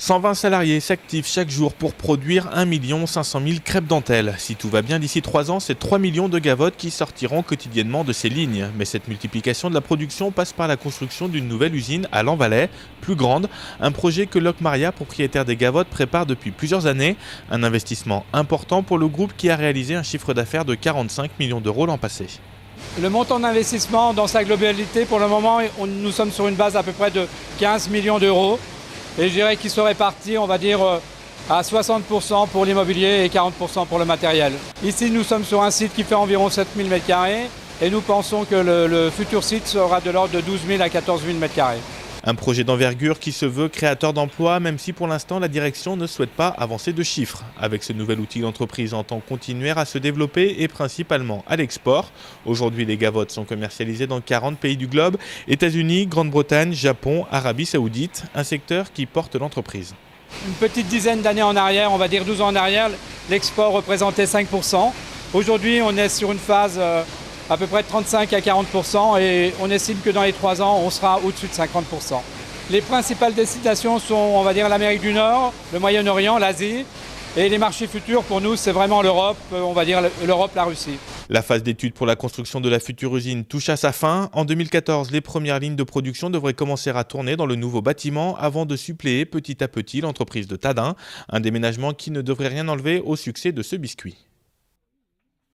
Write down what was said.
120 salariés s'activent chaque jour pour produire 1 500 000 crêpes dentelles. Si tout va bien, d'ici 3 ans, c'est 3 millions de gavottes qui sortiront quotidiennement de ces lignes. Mais cette multiplication de la production passe par la construction d'une nouvelle usine à Lanvalet, plus grande. Un projet que Locmaria, propriétaire des gavottes, prépare depuis plusieurs années. Un investissement important pour le groupe qui a réalisé un chiffre d'affaires de 45 millions d'euros l'an passé. Le montant d'investissement dans sa globalité, pour le moment, nous sommes sur une base à peu près de 15 millions d'euros. Et je dirais qu'il serait réparti, on va dire, à 60% pour l'immobilier et 40% pour le matériel. Ici, nous sommes sur un site qui fait environ 7000 m² et nous pensons que le futur site sera de l'ordre de 12 000 à 14 000 m². Un projet d'envergure qui se veut créateur d'emplois, même si pour l'instant la direction ne souhaite pas avancer de chiffres. Avec ce nouvel outil, l'entreprise entend continuer à se développer et principalement à l'export. Aujourd'hui, les gavottes sont commercialisées dans 40 pays du globe, États-Unis, Grande-Bretagne, Japon, Arabie Saoudite, un secteur qui porte l'entreprise. Une petite dizaine d'années en arrière, on va dire 12 ans en arrière, l'export représentait 5%. Aujourd'hui, on est sur une phase à peu près de 35 à 40% et on estime que dans les 3 ans, on sera au-dessus de 50%. Les principales destinations sont, on va dire, l'Amérique du Nord, le Moyen-Orient, l'Asie et les marchés futurs pour nous, c'est vraiment l'Europe, on va dire l'Europe, la Russie. La phase d'étude pour la construction de la future usine touche à sa fin. En 2014, les premières lignes de production devraient commencer à tourner dans le nouveau bâtiment avant de suppléer petit à petit l'entreprise de Tadin. Un déménagement qui ne devrait rien enlever au succès de ce biscuit.